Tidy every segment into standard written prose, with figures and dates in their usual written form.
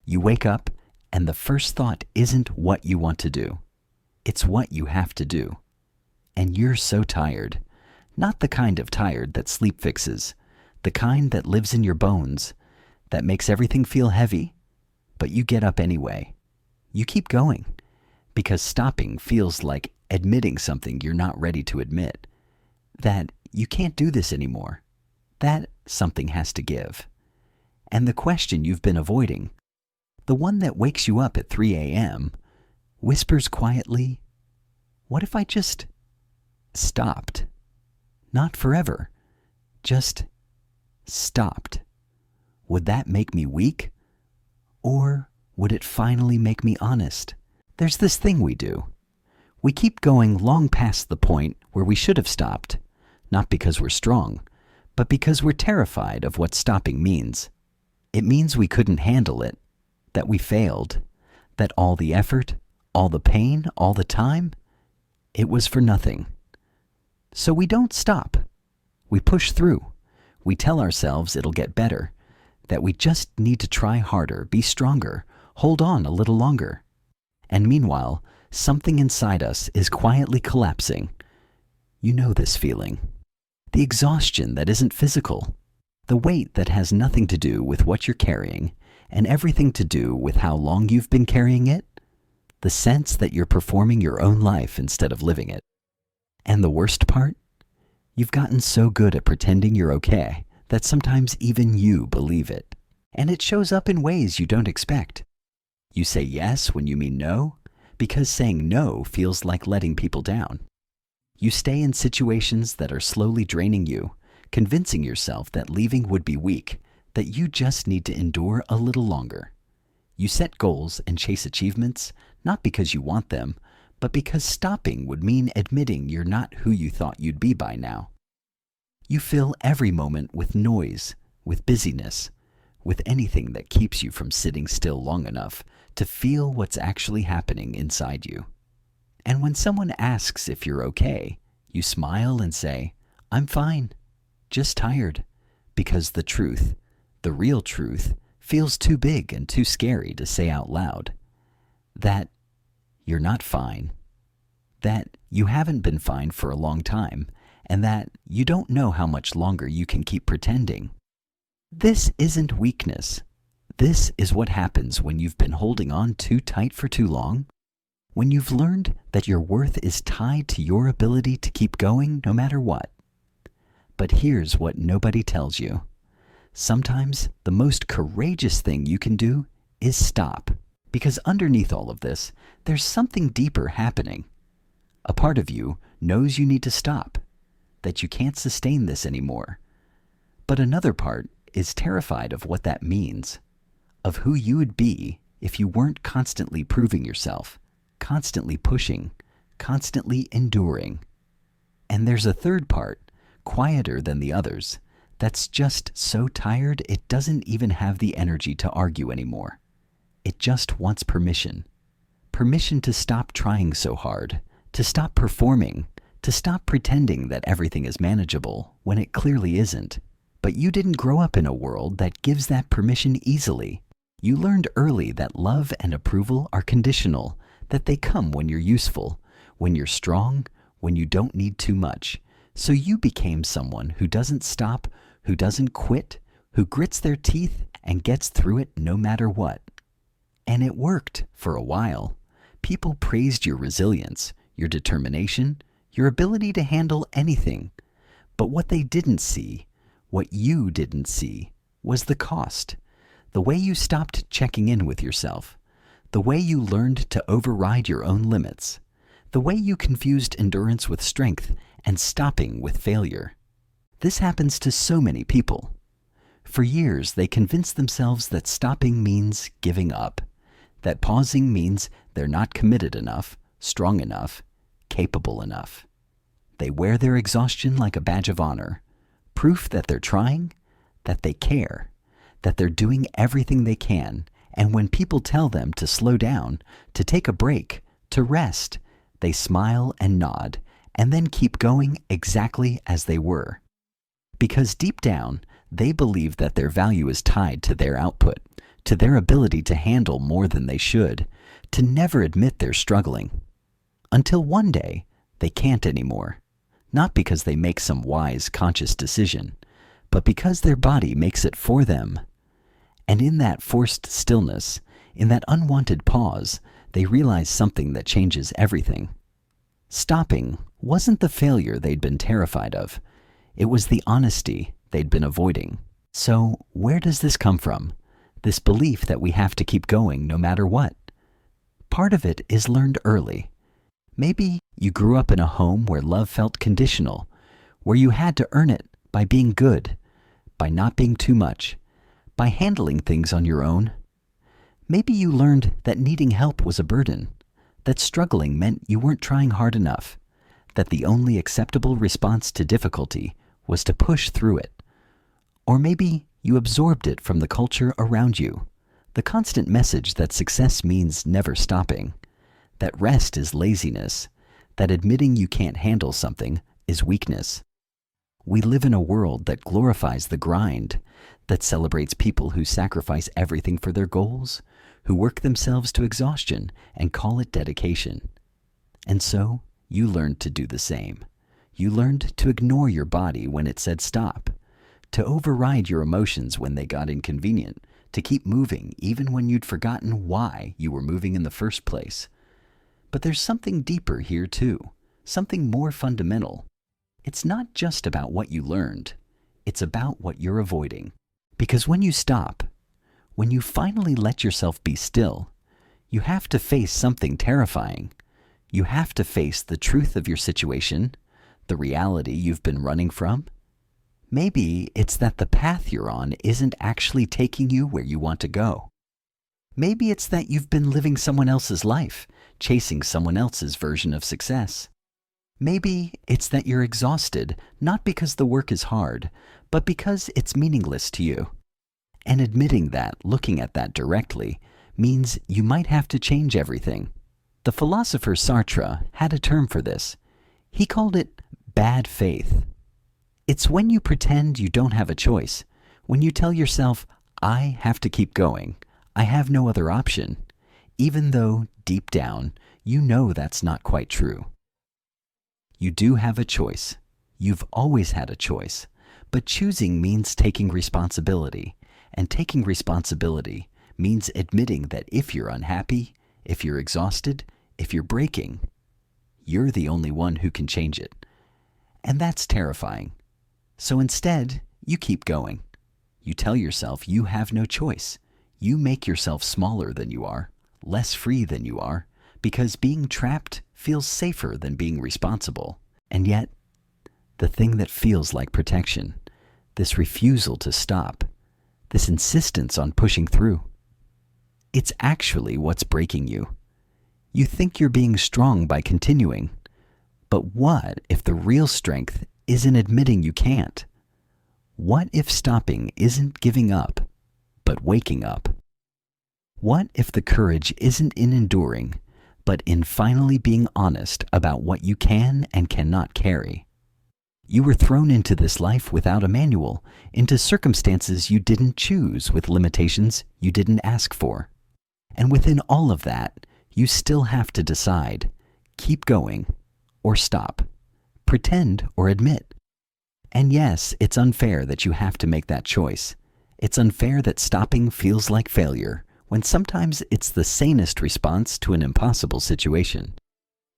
You wake up, and the first thought isn't what you want to do. It's what you have to do. And you're so tired. Not the kind of tired that sleep fixes, the kind that lives in your bones, that makes everything feel heavy, but you get up anyway. You keep going, because stopping feels like admitting something you're not ready to admit, that you can't do this anymore, that something has to give. And the question you've been avoiding, the one that wakes you up at 3 a.m., whispers quietly, what if I just stopped? Not forever, just stopped. Would that make me weak? Or would it finally make me honest? There's this thing we do. We keep going long past the point where we should have stopped, not because we're strong, but because we're terrified of what stopping means. It means we couldn't handle it, that we failed, that all the effort, all the pain, all the time, it was for nothing. So we don't stop. We push through. We tell ourselves it'll get better, that we just need to try harder, be stronger, hold on a little longer. And meanwhile, something inside us is quietly collapsing. You know this feeling. The exhaustion that isn't physical. The weight that has nothing to do with what you're carrying and everything to do with how long you've been carrying it. The sense that you're performing your own life instead of living it. And the worst part? You've gotten so good at pretending you're okay that sometimes even you believe it. And it shows up in ways you don't expect. You say yes when you mean no, because saying no feels like letting people down. You stay in situations that are slowly draining you, convincing yourself that leaving would be weak, that you just need to endure a little longer. You set goals and chase achievements, not because you want them, but because stopping would mean admitting you're not who you thought you'd be by now. You fill every moment with noise, with busyness, with anything that keeps you from sitting still long enough to feel what's actually happening inside you. And when someone asks if you're okay, you smile and say, I'm fine, just tired, because the truth, the real truth, feels too big and too scary to say out loud. That you're not fine, that you haven't been fine for a long time, and that you don't know how much longer you can keep pretending. This isn't weakness. This is what happens when you've been holding on too tight for too long, when you've learned that your worth is tied to your ability to keep going no matter what. But here's what nobody tells you. Sometimes the most courageous thing you can do is stop. Because underneath all of this, there's something deeper happening. A part of you knows you need to stop, that you can't sustain this anymore. But another part is terrified of what that means, of who you would be if you weren't constantly proving yourself, constantly pushing, constantly enduring. And there's a third part, quieter than the others, that's just so tired it doesn't even have the energy to argue anymore. It just wants permission. Permission to stop trying so hard, to stop performing, to stop pretending that everything is manageable when it clearly isn't. But you didn't grow up in a world that gives that permission easily. You learned early that love and approval are conditional, that they come when you're useful, when you're strong, when you don't need too much. So you became someone who doesn't stop, who doesn't quit, who grits their teeth and gets through it no matter what. And it worked for a while. People praised your resilience, your determination, your ability to handle anything. But what they didn't see, what you didn't see, was the cost. The way you stopped checking in with yourself. The way you learned to override your own limits. The way you confused endurance with strength and stopping with failure. This happens to so many people. For years, they convinced themselves that stopping means giving up, that pausing means they're not committed enough, strong enough, capable enough. They wear their exhaustion like a badge of honor, proof that they're trying, that they care, that they're doing everything they can, and when people tell them to slow down, to take a break, to rest, they smile and nod, and then keep going exactly as they were. Because deep down, they believe that their value is tied to their output, to their ability to handle more than they should, to never admit they're struggling. Until one day, they can't anymore. Not because they make some wise, conscious decision, but because their body makes it for them. And in that forced stillness, in that unwanted pause, they realize something that changes everything. Stopping wasn't the failure they'd been terrified of. It was the honesty they'd been avoiding. So, where does this come from? This belief that we have to keep going no matter what? Part of it is learned early. Maybe you grew up in a home where love felt conditional, where you had to earn it by being good, by not being too much, by handling things on your own. Maybe you learned that needing help was a burden, that struggling meant you weren't trying hard enough, that the only acceptable response to difficulty was to push through it. Or maybe you absorbed it from the culture around you, the constant message that success means never stopping, that rest is laziness, that admitting you can't handle something is weakness. We live in a world that glorifies the grind, that celebrates people who sacrifice everything for their goals, who work themselves to exhaustion and call it dedication. And so, you learned to do the same. You learned to ignore your body when it said stop, to override your emotions when they got inconvenient, to keep moving even when you'd forgotten why you were moving in the first place. But there's something deeper here too, something more fundamental. It's not just about what you learned, it's about what you're avoiding. Because when you stop, when you finally let yourself be still, you have to face something terrifying. You have to face the truth of your situation, the reality you've been running from. Maybe it's that the path you're on isn't actually taking you where you want to go. Maybe it's that you've been living someone else's life, chasing someone else's version of success. Maybe it's that you're exhausted, not because the work is hard, but because it's meaningless to you. And admitting that, looking at that directly, means you might have to change everything. The philosopher Sartre had a term for this. He called it bad faith. It's when you pretend you don't have a choice, when you tell yourself, I have to keep going, I have no other option, even though, deep down, you know that's not quite true. You do have a choice. You've always had a choice. But choosing means taking responsibility. And taking responsibility means admitting that if you're unhappy, if you're exhausted, if you're breaking, you're the only one who can change it. And that's terrifying. So instead, you keep going. You tell yourself you have no choice. You make yourself smaller than you are, less free than you are, because being trapped feels safer than being responsible. And yet, the thing that feels like protection, this refusal to stop, this insistence on pushing through, it's actually what's breaking you. You think you're being strong by continuing, but what if the real strength isn't admitting you can't? What if stopping isn't giving up, but waking up? What if the courage isn't in enduring, but in finally being honest about what you can and cannot carry? You were thrown into this life without a manual, into circumstances you didn't choose, with limitations you didn't ask for. And within all of that, you still have to decide, keep going or stop, pretend or admit. And yes, it's unfair that you have to make that choice. It's unfair that stopping feels like failure, when sometimes it's the sanest response to an impossible situation.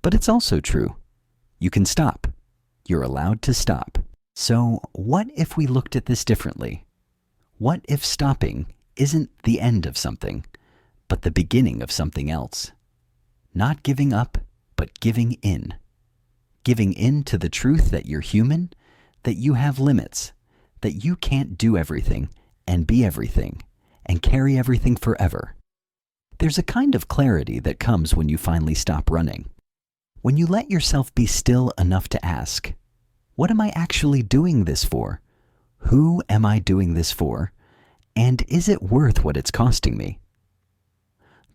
But it's also true. You can stop. You're allowed to stop. So what if we looked at this differently? What if stopping isn't the end of something, but the beginning of something else? Not giving up, but giving in. Giving in to the truth that you're human, that you have limits, that you can't do everything and be everything and carry everything forever. There's a kind of clarity that comes when you finally stop running. When you let yourself be still enough to ask, what am I actually doing this for? Who am I doing this for? And is it worth what it's costing me?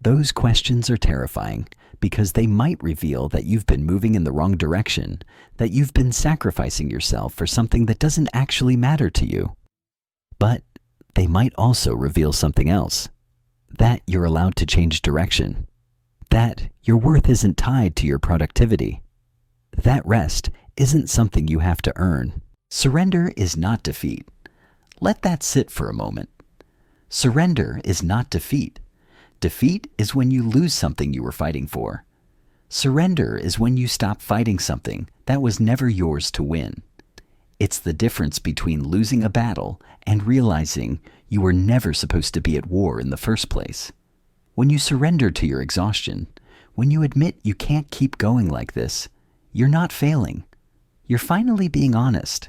Those questions are terrifying because they might reveal that you've been moving in the wrong direction, that you've been sacrificing yourself for something that doesn't actually matter to you. But they might also reveal something else. that you're allowed to change direction, that your worth isn't tied to your productivity, that rest isn't something you have to earn. Surrender is not defeat. Let that sit for a moment. Surrender is not defeat. Defeat is when you lose something you were fighting for. Surrender is when you stop fighting something that was never yours to win. It's the difference between losing a battle and realizing you were never supposed to be at war in the first place. When you surrender to your exhaustion, when you admit you can't keep going like this, you're not failing. You're finally being honest.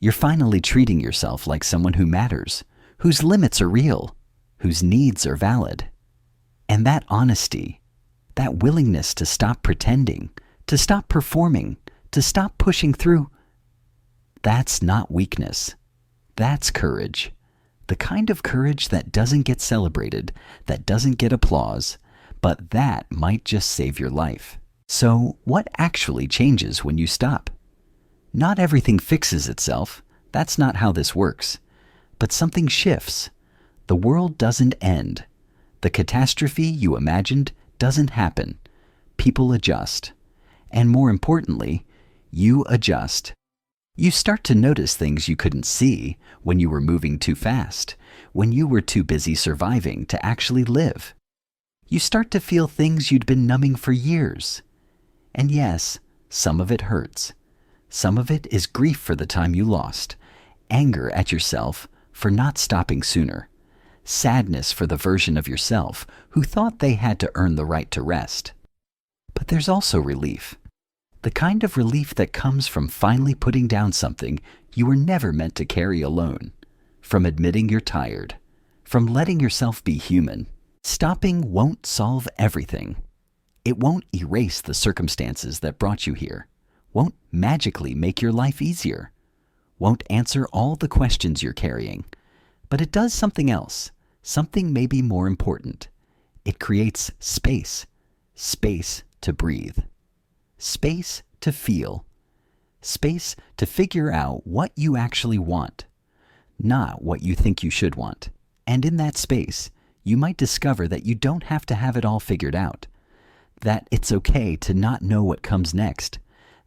You're finally treating yourself like someone who matters, whose limits are real, whose needs are valid. And that honesty, that willingness to stop pretending, to stop performing, to stop pushing through, that's not weakness. That's courage. The kind of courage that doesn't get celebrated, that doesn't get applause, but that might just save your life. So, what actually changes when you stop? Not everything fixes itself. That's not how this works. But something shifts. The world doesn't end. The catastrophe you imagined doesn't happen. People adjust. And more importantly, you adjust. You start to notice things you couldn't see when you were moving too fast, when you were too busy surviving to actually live. You start to feel things you'd been numbing for years. And yes, some of it hurts. Some of it is grief for the time you lost, anger at yourself for not stopping sooner, sadness for the version of yourself who thought they had to earn the right to rest. But there's also relief. The kind of relief that comes from finally putting down something you were never meant to carry alone, from admitting you're tired, from letting yourself be human. Stopping won't solve everything. It won't erase the circumstances that brought you here, won't magically make your life easier, won't answer all the questions you're carrying, but it does something else, something maybe more important. It creates space, space to breathe, space to feel, space to figure out what you actually want, not what you think you should want. And in that space, you might discover that you don't have to have it all figured out, that it's okay to not know what comes next,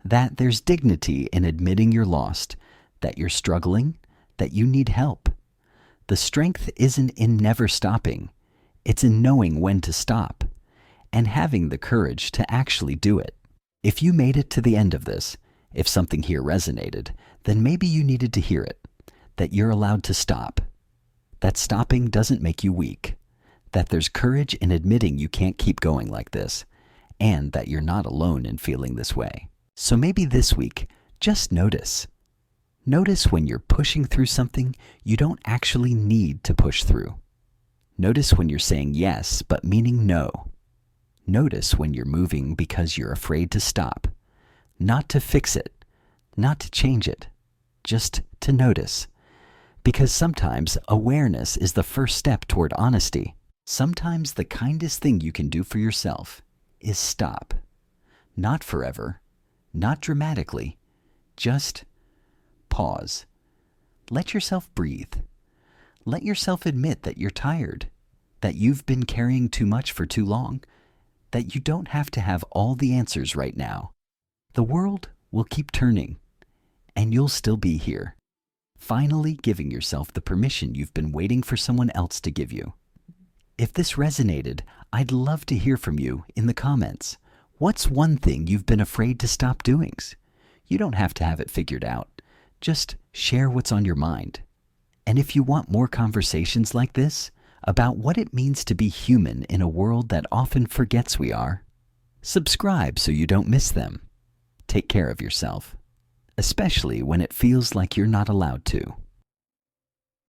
that there's dignity in admitting you're lost, that you're struggling, that you need help. The strength isn't in never stopping. It's in knowing when to stop and having the courage to actually do it. If you made it to the end of this, if something here resonated, then maybe you needed to hear it, that you're allowed to stop, that stopping doesn't make you weak, that there's courage in admitting you can't keep going like this, and that you're not alone in feeling this way. So maybe this week, just notice. Notice when you're pushing through something you don't actually need to push through. Notice when you're saying yes but meaning no. Notice when you're moving because you're afraid to stop. Not to fix it, not to change it, just to notice. Because sometimes awareness is the first step toward honesty. Sometimes the kindest thing you can do for yourself is stop. Not forever, not dramatically, just pause. Let yourself breathe. Let yourself admit that you're tired, that you've been carrying too much for too long, that you don't have to have all the answers right now. The world will keep turning, and you'll still be here, finally giving yourself the permission you've been waiting for someone else to give you. If this resonated, I'd love to hear from you in the comments. What's one thing you've been afraid to stop doing? You don't have to have it figured out. Just share what's on your mind. And if you want more conversations like this about what it means to be human in a world that often forgets we are, subscribe so you don't miss them. Take care of yourself, especially when it feels like you're not allowed to.